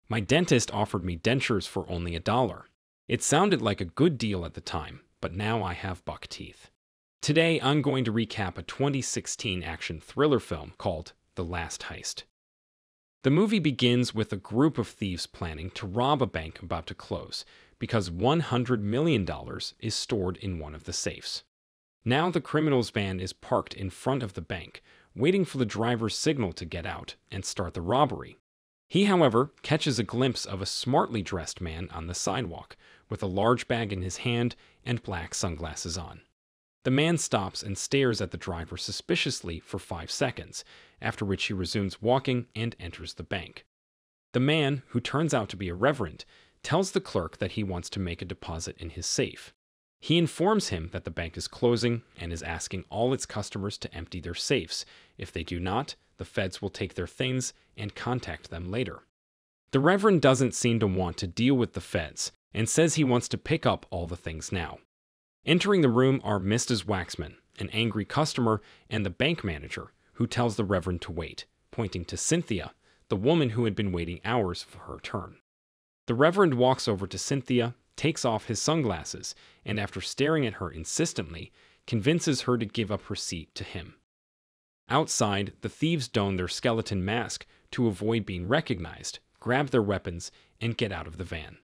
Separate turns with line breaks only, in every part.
My dentist offered me dentures for only $1. It sounded like a good deal at the time, but now I have buck teeth. Today, I'm going to recap a 2016 action thriller film called The Last Heist. The movie begins with a group of thieves planning to rob a bank about to close because $100 million is stored in one of the safes. Now the criminal's van is parked in front of the bank, waiting for the driver's signal to get out and start the robbery. He, however, catches a glimpse of a smartly dressed man on the sidewalk with a large bag in his hand and black sunglasses on. The man stops and stares at the driver suspiciously for 5 seconds, after which he resumes walking and enters the bank. The man, who turns out to be a reverend, tells the clerk that he wants to make a deposit in his safe. He informs him that the bank is closing and is asking all its customers to empty their safes. If they do not, the feds will take their things and contact them later. The reverend doesn't seem to want to deal with the feds and says he wants to pick up all the things now. Entering the room are Mrs. Waxman, an angry customer, and the bank manager, who tells the reverend to wait, pointing to Cynthia, the woman who had been waiting hours for her turn. The reverend walks over to Cynthia, takes off his sunglasses, and after staring at her insistently, convinces her to give up her seat to him. Outside, the thieves don their skeleton mask to avoid being recognized, grab their weapons, and get out of the van.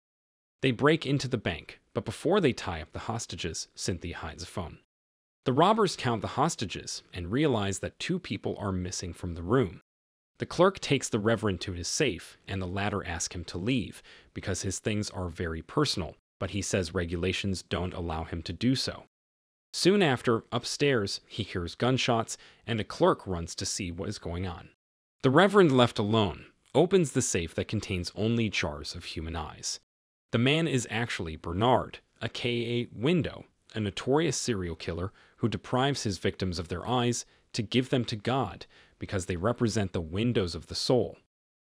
They break into the bank, but before they tie up the hostages, Cynthia hides a phone. The robbers count the hostages and realize that 2 people are missing from the room. The clerk takes the reverend to his safe, and the latter asks him to leave because his things are very personal, but he says regulations don't allow him to do so. Soon after, upstairs, he hears gunshots, and the clerk runs to see what is going on. The reverend, left alone, opens the safe that contains only jars of human eyes. The man is actually Bernard, aka Window, a notorious serial killer who deprives his victims of their eyes to give them to God because they represent the windows of the soul.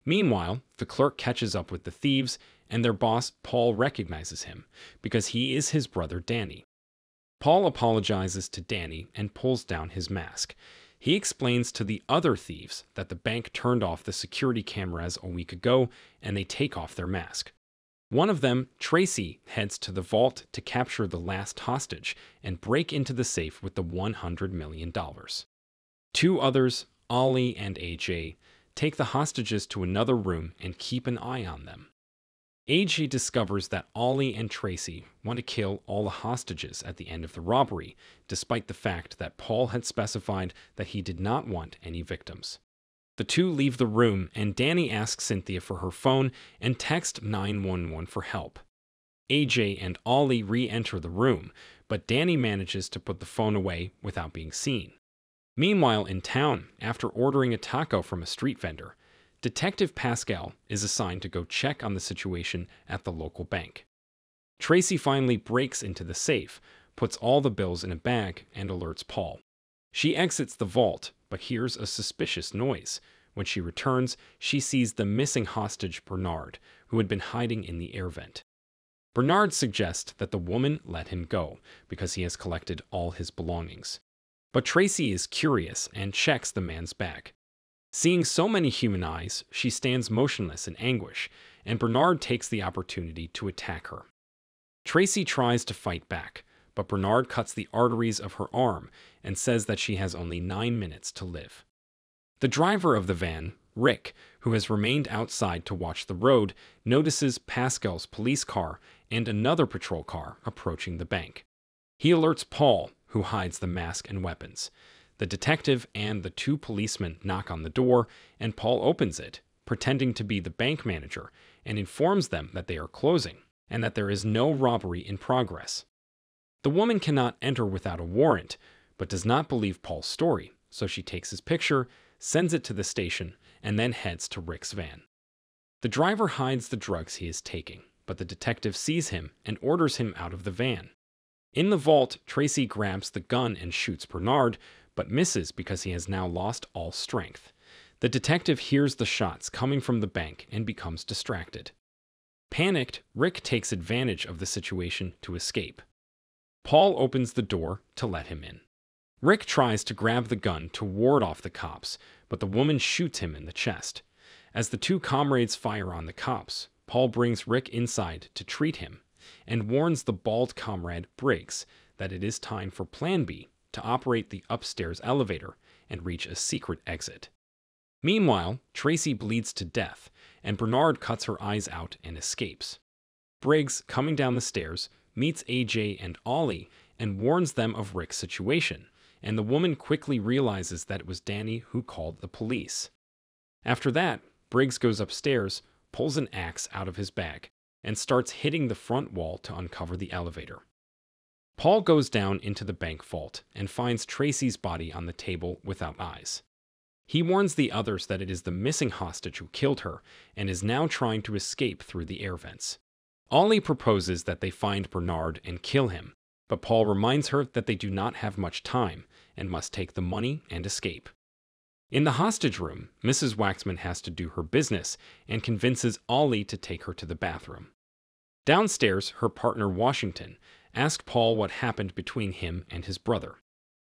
Meanwhile, the clerk catches up with the thieves, and their boss, Paul, recognizes him because he is his brother Danny. Paul apologizes to Danny and pulls down his mask. He explains to the other thieves that the bank turned off the security cameras a week ago, and they take off their mask. One of them, Tracy, heads to the vault to capture the last hostage and break into the safe with the $100 million. 2 others, Ollie and AJ, take the hostages to another room and keep an eye on them. AJ discovers that Ollie and Tracy want to kill all the hostages at the end of the robbery, despite the fact that Paul had specified that he did not want any victims. The 2 leave the room, and Danny asks Cynthia for her phone and texts 911 for help. AJ and Ollie re-enter the room, but Danny manages to put the phone away without being seen. Meanwhile, in town, after ordering a taco from a street vendor, Detective Pascal is assigned to go check on the situation at the local bank. Tracy finally breaks into the safe, puts all the bills in a bag, and alerts Paul. She exits the vault, but hears a suspicious noise. When she returns, she sees the missing hostage Bernard, who had been hiding in the air vent. Bernard suggests that the woman let him go because he has collected all his belongings. But Tracy is curious and checks the man's bag. Seeing so many human eyes, she stands motionless in anguish, and Bernard takes the opportunity to attack her. Tracy tries to fight back, but Bernard cuts the arteries of her arm and says that she has only 9 minutes to live. The driver of the van, Rick, who has remained outside to watch the road, notices Pascal's police car and another patrol car approaching the bank. He alerts Paul, who hides the mask and weapons. The detective and the 2 policemen knock on the door, and Paul opens it, pretending to be the bank manager, and informs them that they are closing and that there is no robbery in progress. The woman cannot enter without a warrant, but does not believe Paul's story, so she takes his picture, sends it to the station, and then heads to Rick's van. The driver hides the drugs he is taking, but the detective sees him and orders him out of the van. In the vault, Tracy grabs the gun and shoots Bernard, but misses because he has now lost all strength. The detective hears the shots coming from the bank and becomes distracted. Panicked, Rick takes advantage of the situation to escape. Paul opens the door to let him in. Rick tries to grab the gun to ward off the cops, but the woman shoots him in the chest. As the two comrades fire on the cops, Paul brings Rick inside to treat him and warns the bald comrade Briggs that it is time for Plan B to operate the upstairs elevator and reach a secret exit. Meanwhile, Tracy bleeds to death, and Bernard cuts her eyes out and escapes. Briggs, coming down the stairs, meets AJ and Ollie and warns them of Rick's situation, and the woman quickly realizes that it was Danny who called the police. After that, Briggs goes upstairs, pulls an axe out of his bag, and starts hitting the front wall to uncover the elevator. Paul goes down into the bank vault and finds Tracy's body on the table without eyes. He warns the others that it is the missing hostage who killed her and is now trying to escape through the air vents. Ollie proposes that they find Bernard and kill him, but Paul reminds her that they do not have much time and must take the money and escape. In the hostage room, Mrs. Waxman has to do her business and convinces Ollie to take her to the bathroom. Downstairs, her partner Washington asked Paul what happened between him and his brother.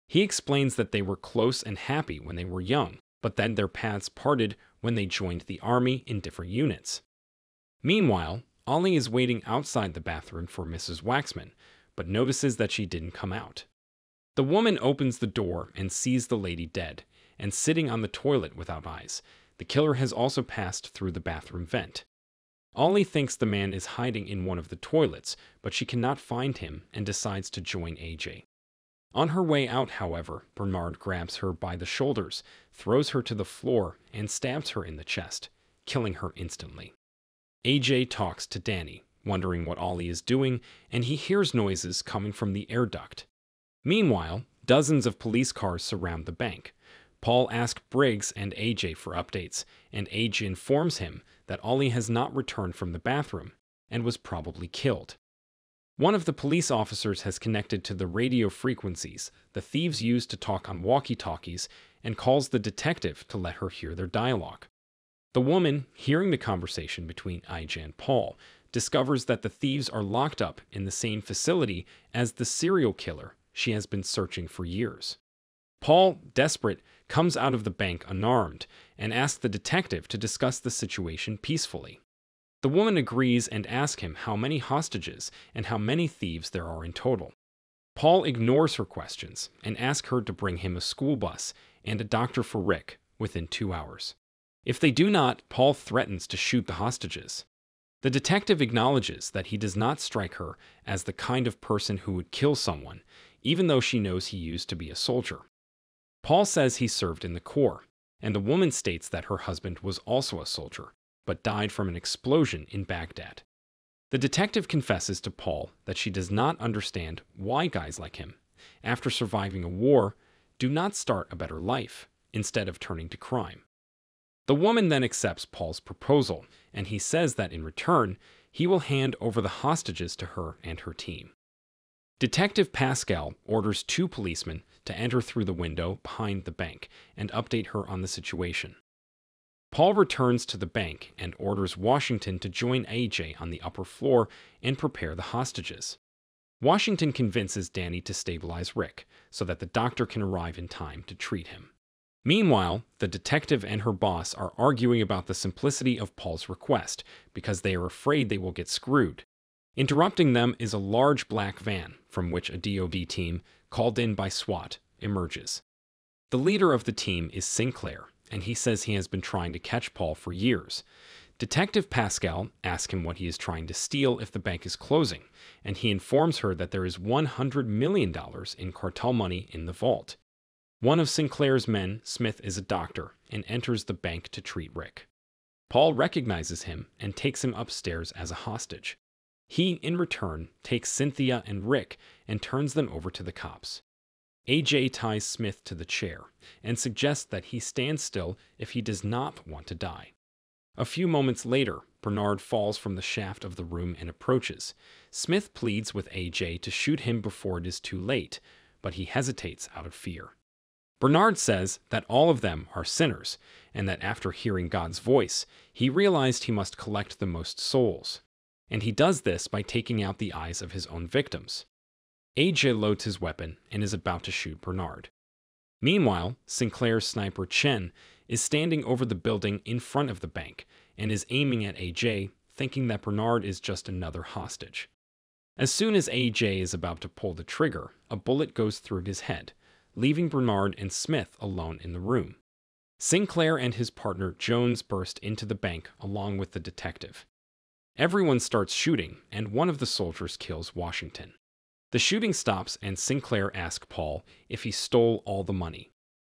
He explains that they were close and happy when they were young, but then their paths parted when they joined the army in different units. Meanwhile, Ollie is waiting outside the bathroom for Mrs. Waxman, but notices that she didn't come out. The woman opens the door and sees the lady dead and sitting on the toilet without eyes. The killer has also passed through the bathroom vent. Ollie thinks the man is hiding in one of the toilets, but she cannot find him and decides to join AJ. On her way out, however, Bernard grabs her by the shoulders, throws her to the floor, and stabs her in the chest, killing her instantly. AJ talks to Danny, wondering what Ollie is doing, and he hears noises coming from the air duct. Meanwhile, dozens of police cars surround the bank. Paul asks Briggs and AJ for updates, and AJ informs him that Ollie has not returned from the bathroom and was probably killed. One of the police officers has connected to the radio frequencies the thieves used to talk on walkie-talkies and calls the detective to let her hear their dialogue. The woman, hearing the conversation between AJ and Paul, discovers that the thieves are locked up in the same facility as the serial killer she has been searching for years. Paul, desperate, comes out of the bank unarmed and asks the detective to discuss the situation peacefully. The woman agrees and asks him how many hostages and how many thieves there are in total. Paul ignores her questions and asks her to bring him a school bus and a doctor for Rick within 2 hours. If they do not, Paul threatens to shoot the hostages. The detective acknowledges that he does not strike her as the kind of person who would kill someone, even though she knows he used to be a soldier. Paul says he served in the Corps, and the woman states that her husband was also a soldier, but died from an explosion in Baghdad. The detective confesses to Paul that she does not understand why guys like him, after surviving a war, do not start a better life, instead of turning to crime. The woman then accepts Paul's proposal, and he says that in return, he will hand over the hostages to her and her team. Detective Pascal orders 2 policemen to enter through the window behind the bank and update her on the situation. Paul returns to the bank and orders Washington to join AJ on the upper floor and prepare the hostages. Washington convinces Danny to stabilize Rick so that the doctor can arrive in time to treat him. Meanwhile, the detective and her boss are arguing about the simplicity of Paul's request because they are afraid they will get screwed. Interrupting them is a large black van from which a DOD team, called in by SWAT, emerges. The leader of the team is Sinclair, and he says he has been trying to catch Paul for years. Detective Pascal asks him what he is trying to steal if the bank is closing, and he informs her that there is $100 million in cartel money in the vault. One of Sinclair's men, Smith, is a doctor and enters the bank to treat Rick. Paul recognizes him and takes him upstairs as a hostage. He, in return, takes Cynthia and Rick and turns them over to the cops. AJ ties Smith to the chair and suggests that he stand still if he does not want to die. A few moments later, Bernard falls from the shaft of the room and approaches. Smith pleads with AJ to shoot him before it is too late, but he hesitates out of fear. Bernard says that all of them are sinners, and that after hearing God's voice, he realized he must collect the most souls. And he does this by taking out the eyes of his own victims. AJ loads his weapon and is about to shoot Bernard. Meanwhile, Sinclair's sniper Chen is standing over the building in front of the bank and is aiming at AJ, thinking that Bernard is just another hostage. As soon as AJ is about to pull the trigger, a bullet goes through his head, leaving Bernard and Smith alone in the room. Sinclair and his partner Jones burst into the bank along with the detective. Everyone starts shooting, and one of the soldiers kills Washington. The shooting stops, and Sinclair asks Paul if he stole all the money.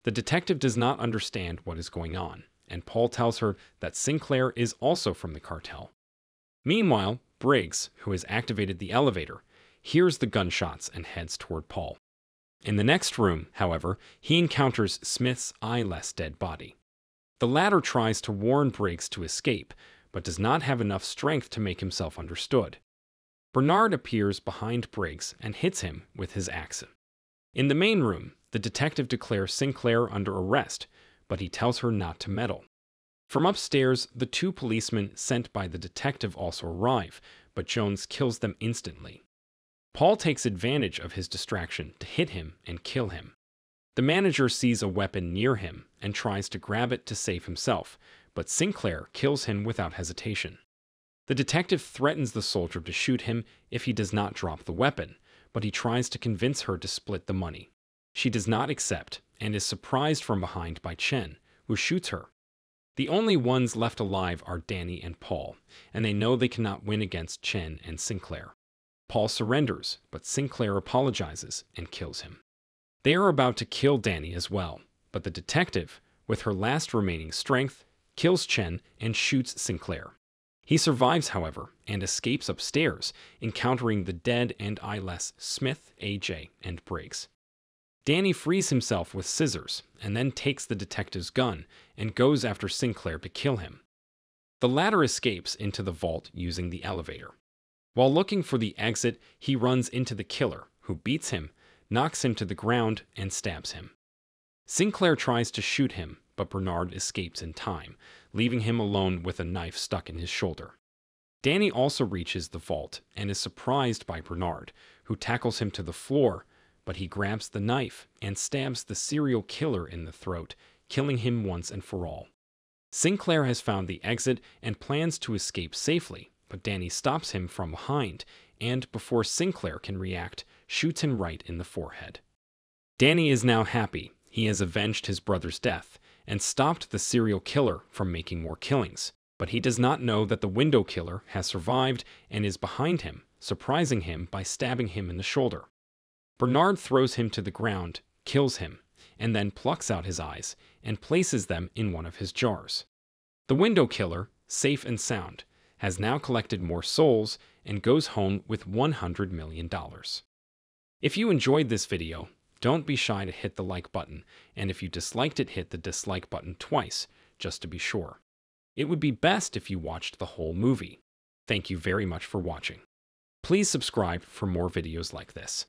The detective does not understand what is going on, and Paul tells her that Sinclair is also from the cartel. Meanwhile, Briggs, who has activated the elevator, hears the gunshots and heads toward Paul. In the next room, however, he encounters Smith's eyeless dead body. The latter tries to warn Briggs to escape, but does not have enough strength to make himself understood. Bernard appears behind Briggs and hits him with his axe. In the main room, the detective declares Sinclair under arrest, but he tells her not to meddle. From upstairs, the two policemen sent by the detective also arrive, but Jones kills them instantly. Paul takes advantage of his distraction to hit him and kill him. The manager sees a weapon near him and tries to grab it to save himself, but Sinclair kills him without hesitation. The detective threatens the soldier to shoot him if he does not drop the weapon, but he tries to convince her to split the money. She does not accept and is surprised from behind by Chen, who shoots her. The only ones left alive are Danny and Paul, and they know they cannot win against Chen and Sinclair. Paul surrenders, but Sinclair apologizes and kills him. They are about to kill Danny as well, but the detective, with her last remaining strength, kills Chen and shoots Sinclair. He survives, however, and escapes upstairs, encountering the dead and eyeless Smith, AJ, and Briggs. Danny frees himself with scissors and then takes the detective's gun and goes after Sinclair to kill him. The latter escapes into the vault using the elevator. While looking for the exit, he runs into the killer, who beats him, knocks him to the ground, and stabs him. Sinclair tries to shoot him, but Bernard escapes in time, leaving him alone with a knife stuck in his shoulder. Danny also reaches the vault and is surprised by Bernard, who tackles him to the floor, but he grabs the knife and stabs the serial killer in the throat, killing him once and for all. Sinclair has found the exit and plans to escape safely, but Danny stops him from behind and, before Sinclair can react, shoots him right in the forehead. Danny is now happy. He has avenged his brother's death and stopped the serial killer from making more killings, but he does not know that the window killer has survived and is behind him, surprising him by stabbing him in the shoulder. Bernard throws him to the ground, kills him, and then plucks out his eyes and places them in one of his jars. The window killer, safe and sound, has now collected more souls and goes home with $100 million. If you enjoyed this video, don't be shy to hit the like button, and if you disliked it, hit the dislike button twice, just to be sure. It would be best if you watched the whole movie. Thank you very much for watching. Please subscribe for more videos like this.